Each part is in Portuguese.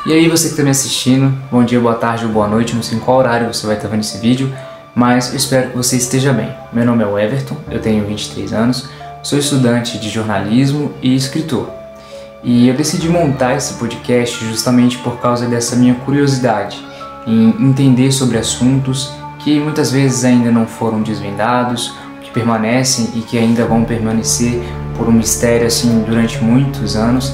E aí você que está me assistindo, bom dia, boa tarde ou boa noite, não sei em qual horário você vai estar vendo esse vídeo, mas eu espero que você esteja bem. Meu nome é o Everton, eu tenho 23 anos, sou estudante de jornalismo e escritor. E eu decidi montar esse podcast justamente por causa dessa minha curiosidade em entender sobre assuntos que muitas vezes ainda não foram desvendados, que permanecem e que ainda vão permanecer por um mistério assim durante muitos anos,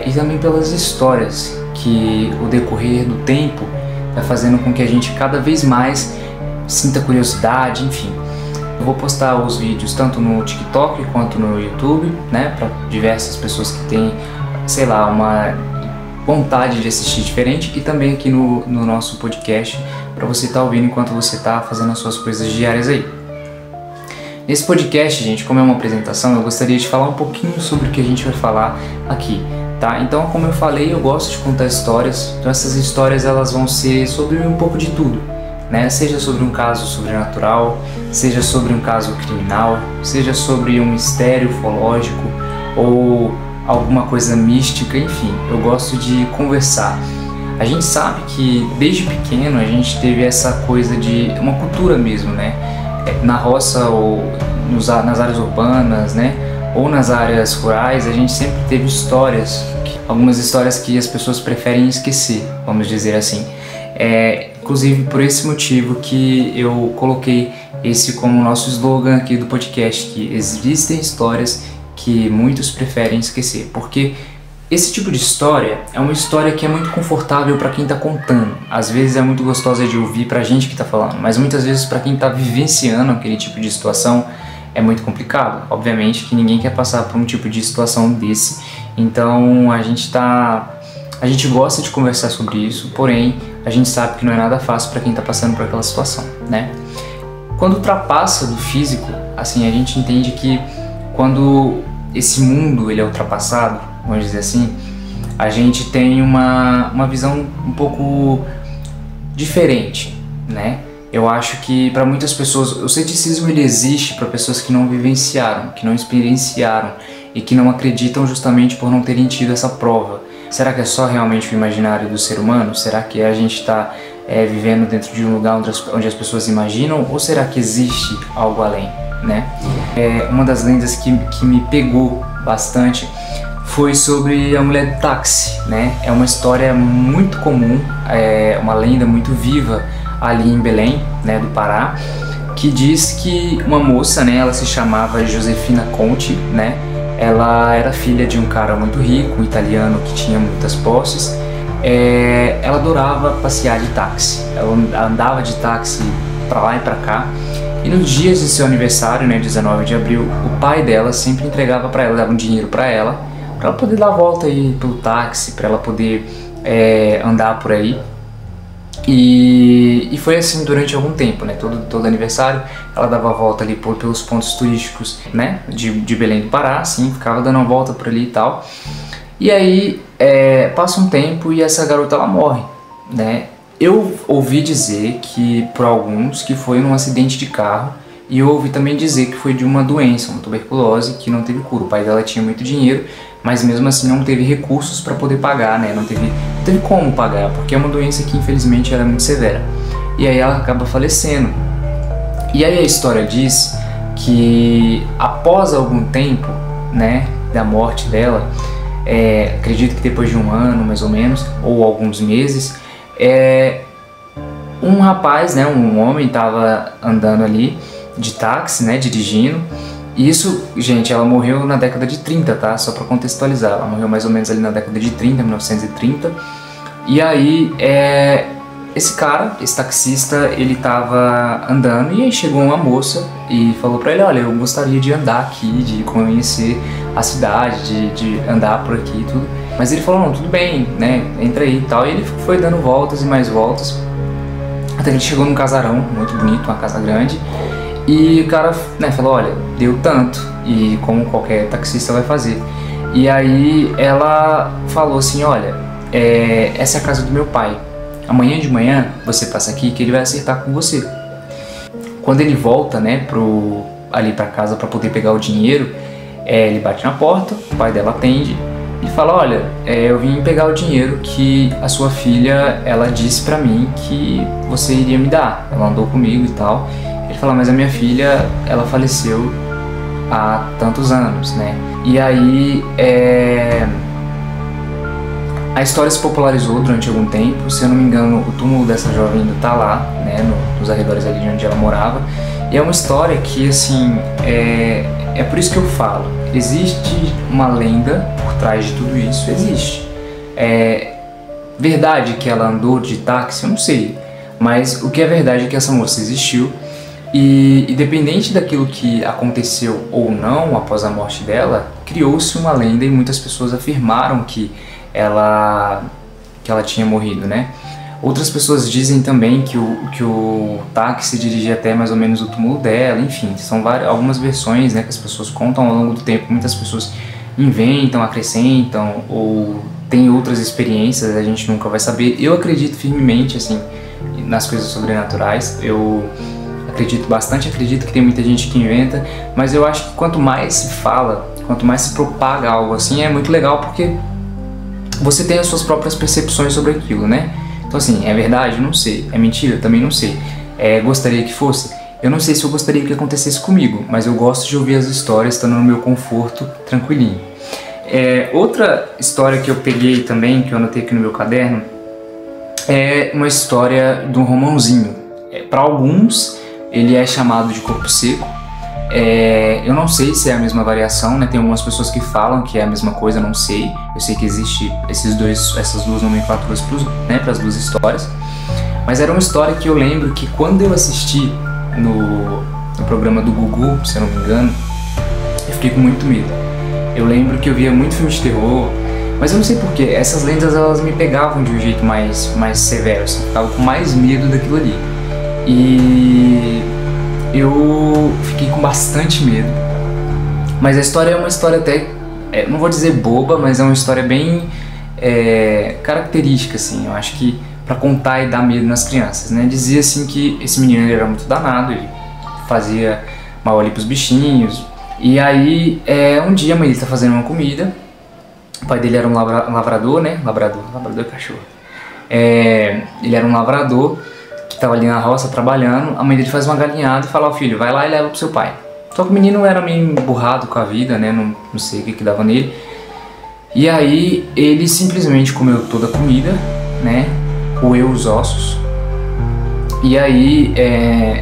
e também pelas histórias que o decorrer do tempo está fazendo com que a gente cada vez mais sinta curiosidade, enfim. Eu vou postar os vídeos tanto no TikTok quanto no YouTube, né, para diversas pessoas que têm, sei lá, uma vontade de assistir diferente, e também aqui no nosso podcast para você estar ouvindo enquanto você está fazendo as suas coisas diárias aí. Nesse podcast, gente, como é uma apresentação, eu gostaria de falar um pouquinho sobre o que a gente vai falar aqui. Tá? Então, como eu falei, eu gosto de contar histórias. Então essas histórias elas vão ser sobre um pouco de tudo, né? Seja sobre um caso sobrenatural, seja sobre um caso criminal, seja sobre um mistério ufológico ou alguma coisa mística, enfim. Eu gosto de conversar. A gente sabe que desde pequeno a gente teve essa coisa de uma cultura mesmo, né? Na roça ou nas áreas urbanas, né? Ou nas áreas rurais, a gente sempre teve histórias, algumas histórias que as pessoas preferem esquecer, vamos dizer assim. Inclusive por esse motivo que eu coloquei esse como nosso slogan aqui do podcast, que existem histórias que muitos preferem esquecer, porque esse tipo de história é uma história que é muito confortável para quem está contando. Às vezes é muito gostosa de ouvir para a gente que está falando, mas muitas vezes para quem está vivenciando aquele tipo de situação é muito complicado. Obviamente que ninguém quer passar por um tipo de situação desse, então a gente gosta de conversar sobre isso, porém a gente sabe que não é nada fácil para quem está passando por aquela situação, né? Quando ultrapassa do físico, assim, a gente entende que quando esse mundo ele é ultrapassado, vamos dizer assim, a gente tem uma visão um pouco diferente, né? Eu acho que para muitas pessoas o ceticismo ele existe para pessoas que não vivenciaram, que não experienciaram e que não acreditam justamente por não terem tido essa prova. Será que é só realmente o imaginário do ser humano? Será que a gente está vivendo dentro de um lugar onde as pessoas imaginam, ou será que existe algo além, né? Uma das lendas que me pegou bastante foi sobre a mulher do táxi, né? É uma história muito comum, uma lenda muito viva ali em Belém, né, do Pará, que diz que uma moça, né, ela se chamava Josefina Conti, né? Ela era filha de um cara muito rico, um italiano que tinha muitas posses. Ela adorava passear de táxi, ela andava de táxi para lá e para cá. E nos dias de seu aniversário, né, 19 de abril, o pai dela sempre entregava para ela, dava um dinheiro para ela poder dar a volta aí pelo táxi, para ela poder andar por aí. E foi assim durante algum tempo, né? Todo aniversário ela dava a volta ali pelos pontos turísticos, né? De Belém do Pará, assim, ficava dando uma volta por ali e tal. E aí passa um tempo e essa garota ela morre, né? Eu ouvi dizer que por alguns que foi num acidente de carro, e eu ouvi também dizer que foi de uma doença, uma tuberculose que não teve cura. O pai dela tinha muito dinheiro, mas mesmo assim não teve recursos para poder pagar, né? Não teve como pagar, porque é uma doença que infelizmente ela é muito severa. E aí ela acaba falecendo. E aí a história diz que após algum tempo, né, da morte dela, acredito que depois de um ano mais ou menos, ou alguns meses, um rapaz, né, um homem estava andando ali de táxi, né, dirigindo. Isso, gente, ela morreu na década de 30, tá? Só para contextualizar, ela morreu mais ou menos ali na década de 30, 1930. E aí, esse taxista, ele tava andando e aí chegou uma moça e falou para ele: olha, eu gostaria de andar aqui, de conhecer a cidade, de andar por aqui e tudo. Mas ele falou: não, tudo bem, né, entra aí e tal. E ele foi dando voltas e mais voltas, até que ele chegou num casarão muito bonito, uma casa grande. E o cara, né, falou: olha, deu tanto, e como qualquer taxista vai fazer. E aí ela falou assim: olha, essa é a casa do meu pai. Amanhã de manhã você passa aqui que ele vai acertar com você. Quando ele volta, né, ali pra casa para poder pegar o dinheiro, ele bate na porta, o pai dela atende e fala: olha, eu vim pegar o dinheiro que a sua filha, ela disse pra mim que você iria me dar, ela andou comigo e tal. Ele fala: mas a minha filha, ela faleceu há tantos anos, né? E aí a história se popularizou durante algum tempo. Se eu não me engano, o túmulo dessa jovem ainda tá lá, né, nos arredores ali de onde ela morava. E é uma história que, assim, é por isso que eu falo, existe uma lenda por trás de tudo isso, existe. É verdade que ela andou de táxi? Eu não sei, mas o que é verdade é que essa moça existiu, e independente daquilo que aconteceu ou não após a morte dela, criou-se uma lenda e muitas pessoas afirmaram que ela tinha morrido, né? Outras pessoas dizem também que o táxi dirigia até mais ou menos o túmulo dela. Enfim, são algumas versões, né, que as pessoas contam ao longo do tempo. Muitas pessoas inventam, acrescentam ou têm outras experiências, a gente nunca vai saber. Eu acredito firmemente, assim, nas coisas sobrenaturais. Eu acredito que tem muita gente que inventa, mas eu acho que quanto mais se fala, quanto mais se propaga algo assim, é muito legal, porque você tem as suas próprias percepções sobre aquilo, né? Então, assim, é verdade? Não sei. É mentira? Também não sei. Gostaria que fosse? Eu não sei se eu gostaria que acontecesse comigo, mas eu gosto de ouvir as histórias estando no meu conforto, tranquilinho. Outra história que eu peguei também, que eu anotei aqui no meu caderno, é uma história de um romãozinho. Para alguns, ele é chamado de corpo seco. Eu não sei se é a mesma variação, né? Tem algumas pessoas que falam que é a mesma coisa, não sei. Eu sei que existe essas duas nomenclaturas para as duas histórias. Mas era uma história que eu lembro que quando eu assisti no programa do Gugu, se eu não me engano, eu fiquei com muito medo. Eu lembro que eu via muito filme de terror, mas eu não sei porquê, essas lendas elas me pegavam de um jeito mais severo, assim, eu ficava com mais medo daquilo ali. E eu fiquei com bastante medo. Mas a história é uma história até, não vou dizer boba, mas é uma história bem característica, assim. Eu acho que pra contar e dar medo nas crianças, né? Dizia assim que esse menino ele era muito danado, ele fazia mal ali pros bichinhos. E aí, um dia a mãe dele tá fazendo uma comida, o pai dele era um lavrador, né? Lavrador é cachorro. Ele era um lavrador que tava ali na roça trabalhando. A mãe dele faz uma galinhada e fala: ó, filho, vai lá e leva pro seu pai. Só que o menino era meio emburrado com a vida, né? Não sei o que dava nele. E aí ele simplesmente comeu toda a comida, né? Roeu os ossos. E aí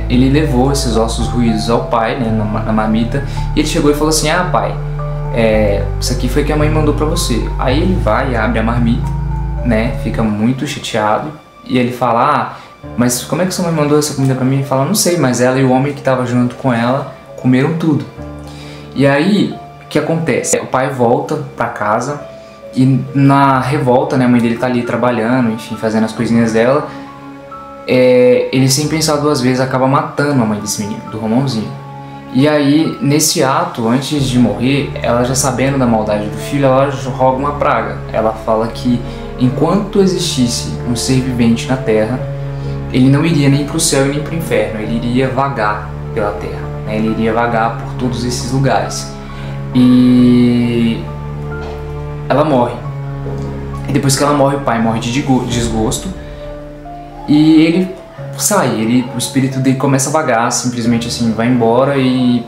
ele levou esses ossos ruídos ao pai, né? Na marmita. E ele chegou e falou assim: ah, pai, isso aqui foi que a mãe mandou pra você. Aí ele vai e abre a marmita, né? Fica muito chateado. E ele fala: ah, mas como é que sua mãe mandou essa comida pra mim? Ele fala: não sei, mas ela e o homem que tava junto com ela comeram tudo. E aí, o que acontece? O pai volta pra casa e na revolta, né, a mãe dele tá ali trabalhando, enfim, fazendo as coisinhas dela, ele sem pensar duas vezes acaba matando a mãe desse menino, do Romãozinho. E aí, nesse ato, antes de morrer, ela já sabendo da maldade do filho, ela roga uma praga. Ela fala que enquanto existisse um ser vivente na terra, ele não iria nem pro céu e nem pro inferno, ele iria vagar pela terra, né? Ele iria vagar por todos esses lugares. E ela morre. E depois que ela morre, o pai morre de desgosto. E ele sai, o espírito dele começa a vagar, simplesmente assim, vai embora e,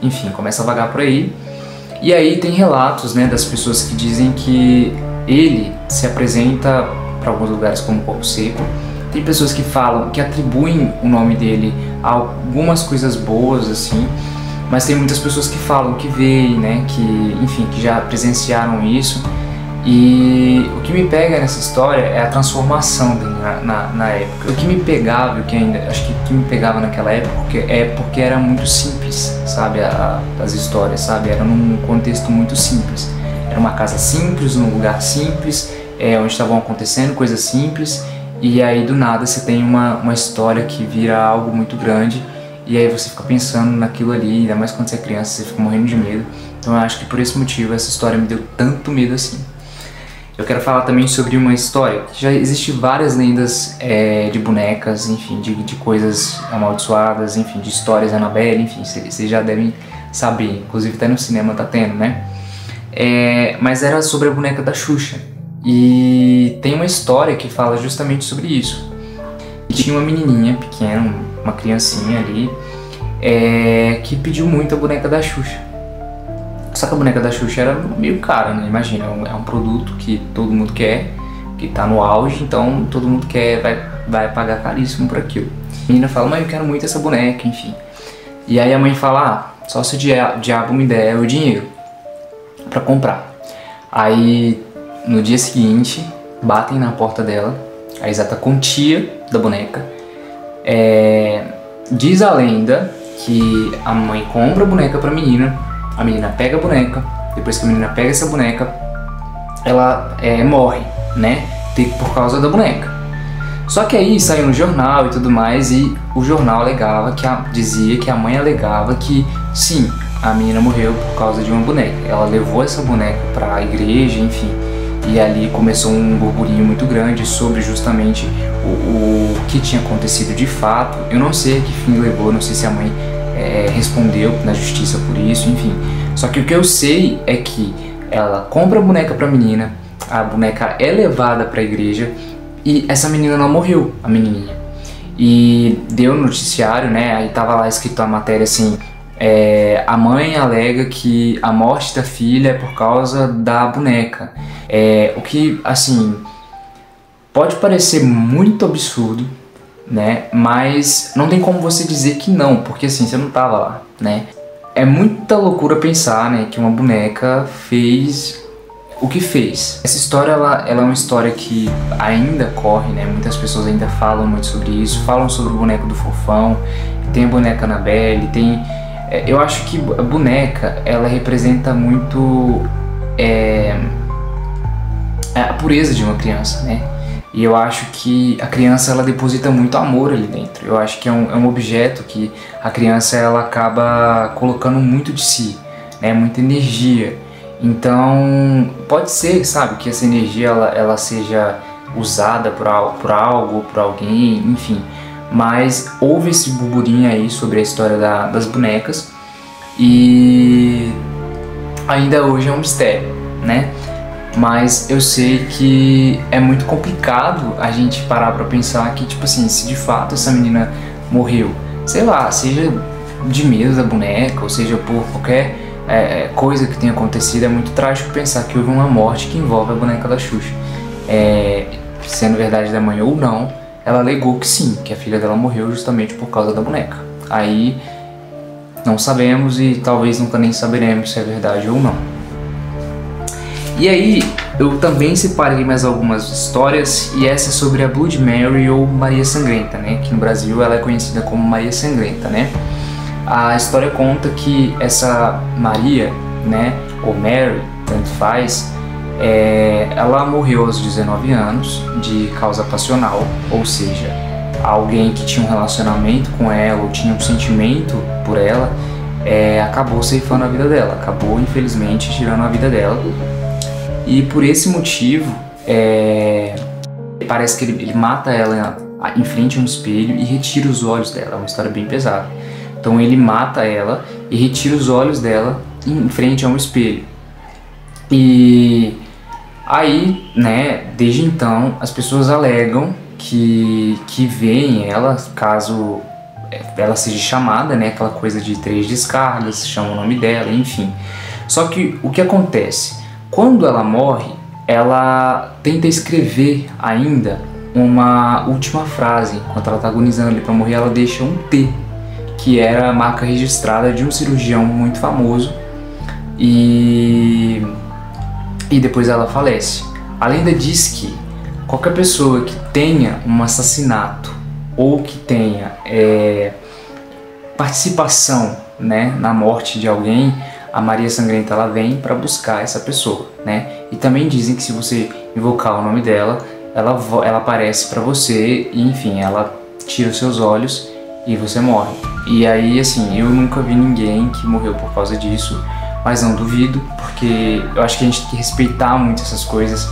enfim, começa a vagar por aí. E aí tem relatos, né, das pessoas que dizem que ele se apresenta para alguns lugares como corpo seco. Tem pessoas que falam, que atribuem o nome dele a algumas coisas boas, assim, mas tem muitas pessoas que falam, que veem, né, que, enfim, que já presenciaram isso. E o que me pega nessa história é a transformação dele na época. O que me pegava, acho que o que me pegava naquela época porque era muito simples, sabe, as histórias, sabe, era num contexto muito simples. Era uma casa simples, num lugar simples, onde estavam acontecendo coisas simples. E aí do nada você tem uma história que vira algo muito grande, e aí você fica pensando naquilo ali, ainda mais quando você é criança, você fica morrendo de medo. Então eu acho que por esse motivo essa história me deu tanto medo assim. Eu quero falar também sobre uma história que já existe várias lendas de bonecas, enfim, de coisas amaldiçoadas, enfim, de histórias Annabelle, enfim, vocês já devem saber, inclusive até no cinema tá tendo, né? mas era sobre a boneca da Xuxa. E tem uma história que fala justamente sobre isso. E tinha uma menininha pequena, uma criancinha ali, que pediu muito a boneca da Xuxa. Só que a boneca da Xuxa era meio cara, né? Imagina, é um produto que todo mundo quer, que tá no auge, então todo mundo quer, vai pagar caríssimo por aquilo. A menina fala, mãe, eu quero muito essa boneca, enfim. E aí a mãe fala, só se o diabo me der o dinheiro pra comprar. Aí no dia seguinte, batem na porta dela, a exata quantia da boneca. Diz a lenda que a mãe compra a boneca pra menina, a menina pega a boneca, depois que a menina pega essa boneca, ela morre, né, por causa da boneca. Só que aí saiu no jornal e tudo mais, e o jornal alegava, dizia que a mãe alegava que sim, a menina morreu por causa de uma boneca. Ela levou essa boneca para a igreja, enfim, e ali começou um burburinho muito grande sobre justamente o que tinha acontecido de fato. Eu não sei a que fim levou, não sei se a mãe respondeu na justiça por isso, enfim. Só que o que eu sei é que ela compra a boneca pra menina, a boneca é levada pra igreja e essa menina não morreu, a menininha. E deu no noticiário, né, aí tava lá escrito a matéria assim, a mãe alega que a morte da filha é por causa da boneca. O que, assim, pode parecer muito absurdo, né? Mas não tem como você dizer que não, porque assim, você não tava lá, né? É muita loucura pensar, né, que uma boneca fez o que fez. Essa história, ela é uma história que ainda corre, né? Muitas pessoas ainda falam muito sobre isso, falam sobre o boneco do Fofão, tem a boneca Annabelle, tem... eu acho que a boneca, ela representa muito a pureza de uma criança, né? E eu acho que a criança, ela deposita muito amor ali dentro. Eu acho que é um objeto que a criança, ela acaba colocando muito de si, né? Muita energia. Então, pode ser, sabe, que essa energia ela seja usada por algo, por alguém, enfim. Mas houve esse burburinho aí sobre a história das bonecas e ainda hoje é um mistério, né? Mas eu sei que é muito complicado a gente parar pra pensar que, tipo assim, se de fato essa menina morreu, sei lá, seja de medo da boneca, ou seja por qualquer coisa que tenha acontecido, é muito trágico pensar que houve uma morte que envolve a boneca da Xuxa. Sendo verdade da mãe ou não, ela alegou que sim, que a filha dela morreu justamente por causa da boneca. Aí não sabemos e talvez nunca nem saberemos se é verdade ou não. E aí, eu também separei mais algumas histórias, e essa é sobre a Blood Mary ou Maria Sangrenta, né? Que no Brasil ela é conhecida como Maria Sangrenta, né? A história conta que essa Maria, né, ou Mary, tanto faz, ela morreu aos 19 anos de causa passional, ou seja, alguém que tinha um relacionamento com ela ou tinha um sentimento por ela, acabou ceifando a vida dela, acabou infelizmente tirando a vida dela. E por esse motivo, parece que ele mata ela em frente a um espelho e retira os olhos dela. É uma história bem pesada. Então ele mata ela e retira os olhos dela em frente a um espelho. E aí, né, desde então, as pessoas alegam que veem ela, caso ela seja chamada, né, aquela coisa de 3 descargas, chama o nome dela, enfim. Só que o que acontece? Quando ela morre, ela tenta escrever ainda uma última frase. Enquanto ela está agonizando ali para morrer, ela deixa um T, que era a marca registrada de um cirurgião muito famoso. E depois ela falece. A lenda diz que qualquer pessoa que tenha um assassinato ou que tenha participação, né, na morte de alguém, a Maria Sangrenta ela vem para buscar essa pessoa, né? E também dizem que se você invocar o nome dela, ela aparece para você e, enfim, ela tira os seus olhos e você morre. E aí, assim, eu nunca vi ninguém que morreu por causa disso, mas não duvido, porque eu acho que a gente tem que respeitar muito essas coisas.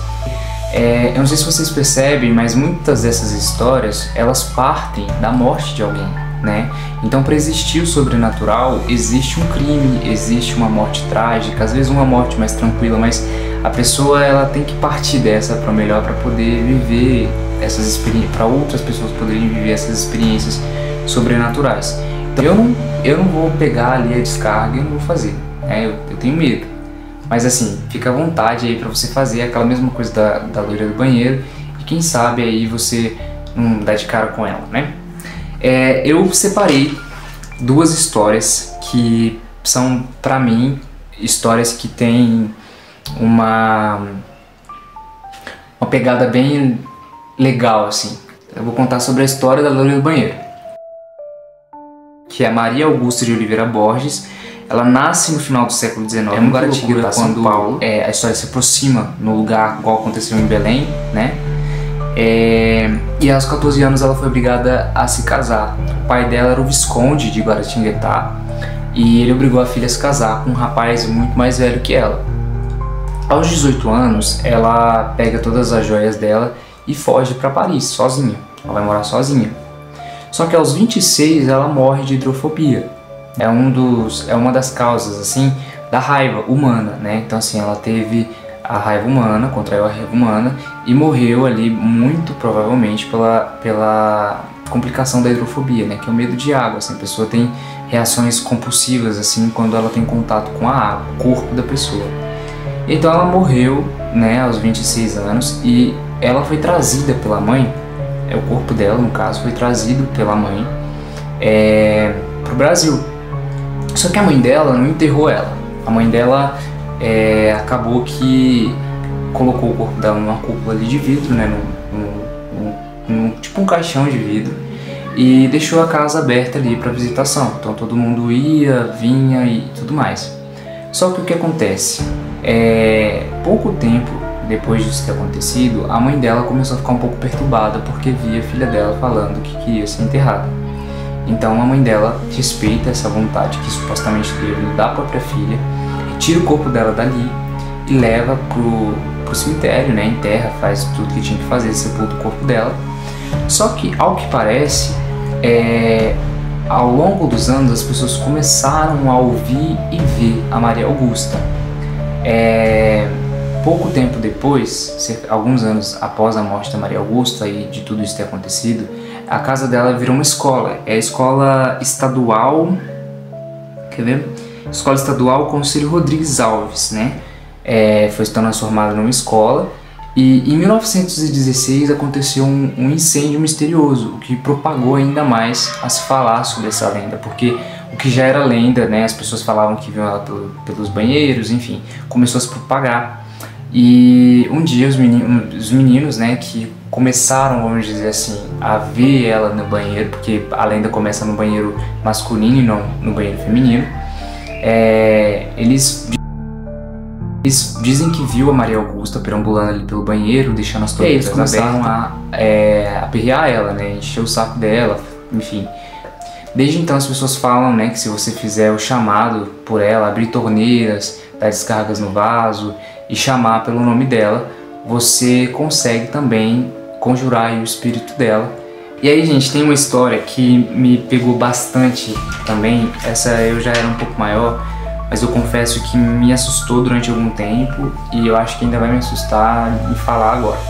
Eu não sei se vocês percebem, mas muitas dessas histórias, elas partem da morte de alguém, né? Então, para existir o sobrenatural, existe um crime, existe uma morte trágica, às vezes uma morte mais tranquila, mas a pessoa ela tem que partir dessa para melhor, para poder viver essas experiências, para outras pessoas poderem viver essas experiências sobrenaturais. Então, eu não vou pegar ali a descarga e não vou fazer, né? Eu tenho medo. Mas assim, fica à vontade aí para você fazer aquela mesma coisa da loira do banheiro e quem sabe aí você não dá de cara com ela, né? Eu separei duas histórias que são, pra mim, histórias que têm uma pegada bem legal, assim. Eu vou contar sobre a história da loira do banheiro, que é a Maria Augusta de Oliveira Borges. Ela nasce no final do século XIX, em Guaratinguetá, São Paulo. A história se aproxima no lugar igual aconteceu em Belém, né? E aos 14 anos ela foi obrigada a se casar. O pai dela era o Visconde de Guaratinguetá e ele obrigou a filha a se casar com um rapaz muito mais velho que ela. Aos 18 anos, ela pega todas as joias dela e foge para Paris, sozinha. Ela vai morar sozinha. Só que aos 26 ela morre de hidrofobia. É uma das causas, assim, da raiva humana, né? Então, assim, ela teve a raiva humana, contraiu a raiva humana e morreu ali, muito provavelmente, pela complicação da hidrofobia, né? Que é o medo de água, assim, a pessoa tem reações compulsivas, assim, quando ela tem contato com a água, o corpo da pessoa. Então ela morreu, né, aos 26 anos e ela foi trazida pela mãe, o corpo dela, no caso, foi trazido pela mãe pro Brasil. Só que a mãe dela não enterrou ela. A mãe dela acabou que colocou o corpo dela numa cúpula ali de vidro, né, tipo um caixão de vidro, e deixou a casa aberta ali para visitação. Então todo mundo ia, vinha e tudo mais. Só que o que acontece? Pouco tempo depois disso ter acontecido, a mãe dela começou a ficar um pouco perturbada porque via a filha dela falando que queria ser enterrada. Então a mãe dela respeita essa vontade que supostamente teve da própria filha, tira o corpo dela dali e leva pro cemitério, né? Enterra, faz tudo que tinha que fazer, sepulta o corpo dela. Só que, ao que parece, ao longo dos anos as pessoas começaram a ouvir e ver a Maria Augusta. Pouco tempo depois, alguns anos após a morte da Maria Augusta e de tudo isso ter acontecido, a casa dela virou uma escola. É a escola estadual, quer ver? Escola Estadual Conselho Rodrigues Alves, né? Foi transformada numa escola e em 1916 aconteceu um incêndio misterioso, o que propagou ainda mais a se falar sobre essa lenda, porque o que já era lenda, né? As pessoas falavam que viam ela pelos banheiros, enfim, começou a se propagar. E um dia os meninos, né, que começaram, vamos dizer assim, a ver ela no banheiro, porque a lenda começa no banheiro masculino e não no banheiro feminino, eles dizem que viu a Maria Augusta perambulando ali pelo banheiro, deixando as torneiras abertas. Eles começaram a aperrear ela, né, encher o saco dela, enfim. Desde então as pessoas falam, né, que se você fizer o chamado por ela, abrir torneiras, dar descargas no vaso e chamar pelo nome dela, você consegue também conjurar o espírito dela. E aí, gente, tem uma história que me pegou bastante também. Essa eu já era um pouco maior, mas eu confesso que me assustou durante algum tempo e eu acho que ainda vai me assustar em falar agora.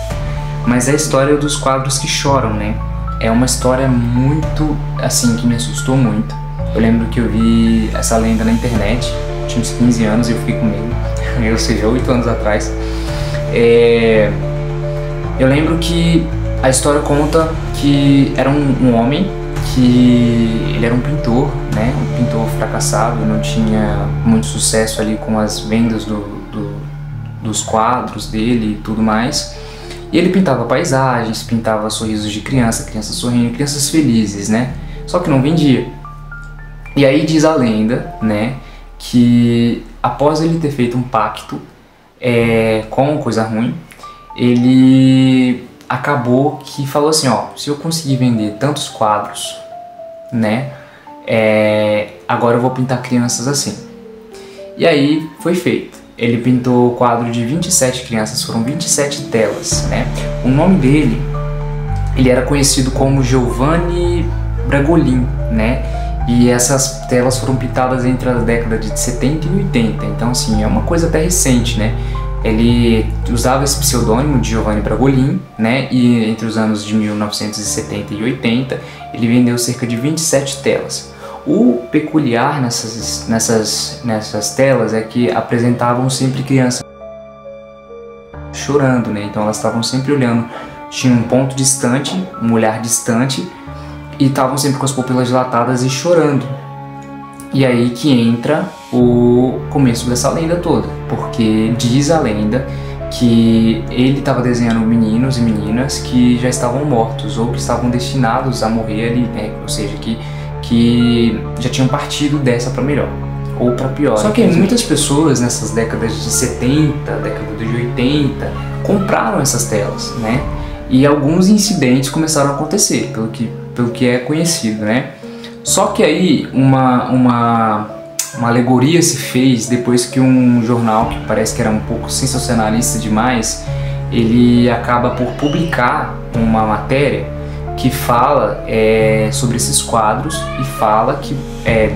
Mas é a história dos quadros que choram, né? É uma história muito, assim, que me assustou muito. Eu lembro que eu vi essa lenda na internet, tinha uns 15 anos e eu fiquei com medo. Ou seja, 8 anos atrás. Eu lembro que a história conta que era um homem que ele era um pintor, né? Um pintor fracassado, não tinha muito sucesso ali com as vendas dos quadros dele e tudo mais. E ele pintava paisagens, pintava sorrisos de criança, crianças sorrindo, crianças felizes, né? Só que não vendia. E aí diz a lenda, né, que após ele ter feito um pacto com coisa ruim, ele acabou que falou assim, ó, se eu conseguir vender tantos quadros, né, agora eu vou pintar crianças assim. E aí foi feito. Ele pintou o quadro de 27 crianças, foram 27 telas, né. O nome dele, ele era conhecido como Giovanni Bragolin, né? E essas telas foram pintadas entre a década de 70 e 80, então assim, é uma coisa até recente, né? Ele usava esse pseudônimo de Giovanni Bragolin, né? E entre os anos de 1970 e 80, ele vendeu cerca de 27 telas. O peculiar nessas telas é que apresentavam sempre crianças chorando, né? Então elas estavam sempre olhando, tinha um ponto distante, um olhar distante, e estavam sempre com as pupilas dilatadas e chorando. E aí que entra o começo dessa lenda toda, porque diz a lenda que ele estava desenhando meninos e meninas que já estavam mortos ou que estavam destinados a morrer ali, né? Ou seja, que já tinham partido dessa para melhor ou para pior. Só que muitas pessoas nessas décadas de 70, década de 80, compraram essas telas, né? E alguns incidentes começaram a acontecer, pelo que é conhecido, né? Só que aí uma alegoria se fez depois que um jornal, que parece que era um pouco sensacionalista demais, ele acaba por publicar uma matéria que fala sobre esses quadros e fala que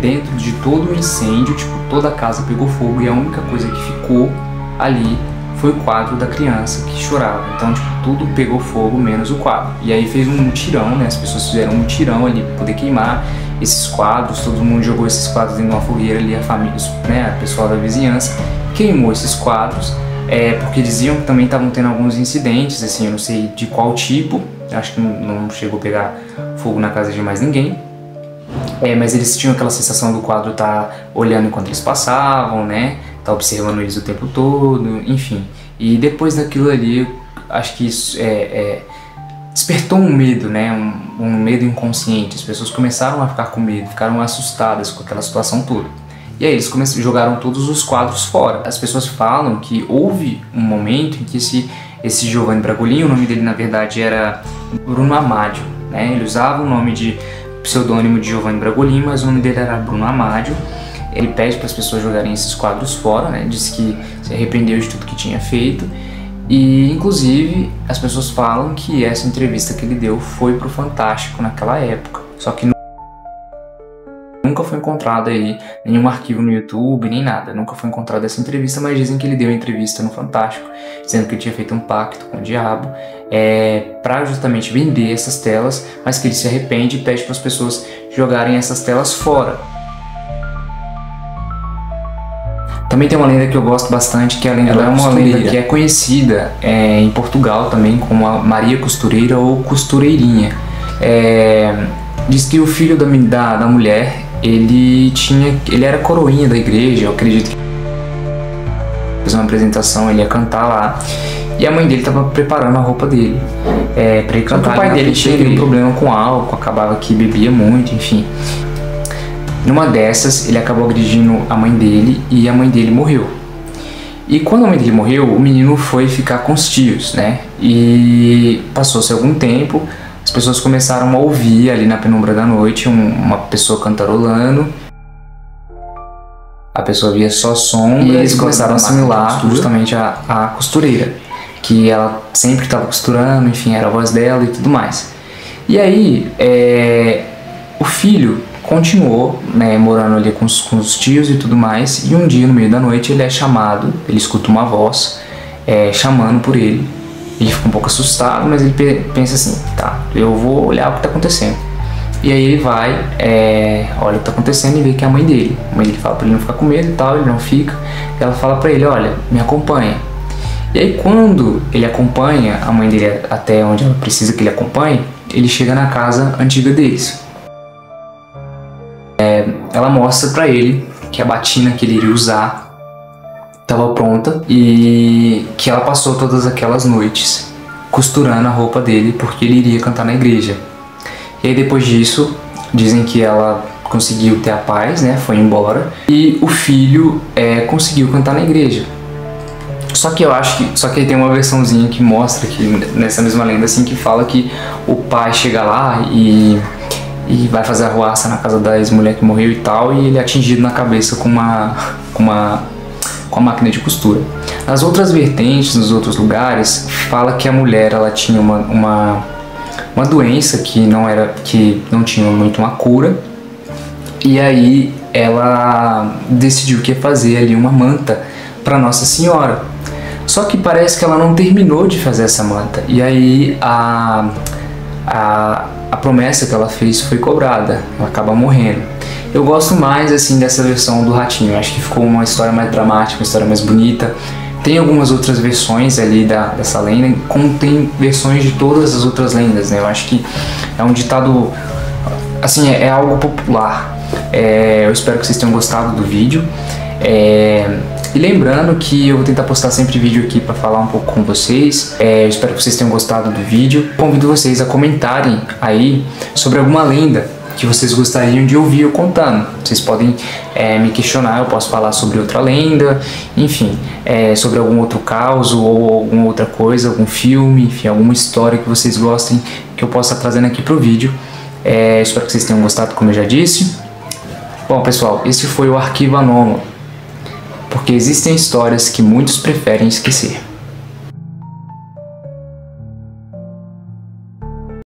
dentro de todo o incêndio, tipo, toda a casa pegou fogo e a única coisa que ficou ali foi o quadro da criança que chorava. Então, tipo, tudo pegou fogo menos o quadro. E aí fez um mutirão, né? As pessoas fizeram um mutirão ali para poder queimar esses quadros. Todo mundo jogou esses quadros dentro de uma fogueira ali, a família, né? O pessoal da vizinhança queimou esses quadros, porque diziam que também estavam tendo alguns incidentes, assim, eu não sei de qual tipo. Acho que não chegou a pegar fogo na casa de mais ninguém. Mas eles tinham aquela sensação do quadro estar olhando enquanto eles passavam, né? Tá observando eles o tempo todo, enfim. E depois daquilo ali, acho que isso despertou um medo, né? Um medo inconsciente. As pessoas começaram a ficar com medo, ficaram assustadas com aquela situação toda. E aí eles jogaram todos os quadros fora. As pessoas falam que houve um momento em que esse Giovanni Bragolin, o nome dele na verdade era Bruno Amadio, né? Ele usava o nome de pseudônimo de Giovanni Bragolin, mas o nome dele era Bruno Amadio. Ele pede para as pessoas jogarem esses quadros fora, né? Diz que se arrependeu de tudo que tinha feito. E, inclusive, as pessoas falam que essa entrevista que ele deu foi pro Fantástico naquela época. Só que nunca foi encontrado aí nenhum arquivo no YouTube, nem nada. Nunca foi encontrada essa entrevista, mas dizem que ele deu a entrevista no Fantástico, dizendo que ele tinha feito um pacto com o diabo para justamente vender essas telas, mas que ele se arrepende e pede para as pessoas jogarem essas telas fora. Também tem uma lenda que eu gosto bastante, que é uma lenda que é conhecida em Portugal também como a Maria Costureira ou Costureirinha. Diz que o filho da mulher, ele era coroinha da igreja, eu acredito que fez uma apresentação, ele ia cantar lá, e a mãe dele estava preparando a roupa dele para ele cantar. O pai dele tinha um problema com álcool, acabava que bebia muito, enfim. Numa dessas, ele acabou agredindo a mãe dele e a mãe dele morreu. E quando a mãe dele morreu, o menino foi ficar com os tios, né? E passou-se algum tempo, as pessoas começaram a ouvir ali na penumbra da noite uma pessoa cantarolando. A pessoa via só som e eles começaram a assimilar justamente a costureira, que ela sempre estava costurando, enfim, era a voz dela e tudo mais. E aí, o filho continuou, né, morando ali com os tios e tudo mais, e um dia no meio da noite ele é chamado, ele escuta uma voz chamando por ele. Ele fica um pouco assustado, mas ele pensa assim, tá, eu vou olhar o que está acontecendo. E aí ele vai, olha o que está acontecendo e vê que é a mãe dele. A mãe dele fala para ele não ficar com medo e tal, ele não fica. Ela fala para ele, olha, me acompanha. E aí quando ele acompanha a mãe dele até onde ela precisa que ele acompanhe, ele chega na casa antiga deles. Ela mostra pra ele que a batina que ele iria usar estava pronta e que ela passou todas aquelas noites costurando a roupa dele porque ele iria cantar na igreja. E aí depois disso, dizem que ela conseguiu ter a paz, né, foi embora, e o filho conseguiu cantar na igreja. Só que aí tem uma versãozinha que mostra que nessa mesma lenda assim que fala que o pai chega lá e vai fazer arruaça na casa da ex-mulher que morreu e tal, e ele é atingido na cabeça com a máquina de costura. Nas outras vertentes, nos outros lugares, fala que a mulher ela tinha uma uma doença que não tinha muito uma cura. E aí ela decidiu que ia fazer ali uma manta para Nossa Senhora. Só que parece que ela não terminou de fazer essa manta. E aí a promessa que ela fez foi cobrada. Ela acaba morrendo. Eu gosto mais assim dessa versão do ratinho. Eu acho que ficou uma história mais dramática, uma história mais bonita. Tem algumas outras versões ali dessa lenda, como tem versões de todas as outras lendas, né? Eu acho que é um ditado, assim, é algo popular. Eu espero que vocês tenham gostado do vídeo. E lembrando que eu vou tentar postar sempre vídeo aqui para falar um pouco com vocês. Eu espero que vocês tenham gostado do vídeo. Convido vocês a comentarem aí sobre alguma lenda que vocês gostariam de ouvir eu contando. Vocês podem me questionar, eu posso falar sobre outra lenda, enfim, sobre algum outro caos ou alguma outra coisa, algum filme, enfim, alguma história que vocês gostem que eu possa estar trazendo aqui pro vídeo. Espero que vocês tenham gostado, como eu já disse. Bom, pessoal, esse foi o Arquivo Anômalo, porque existem histórias que muitos preferem esquecer.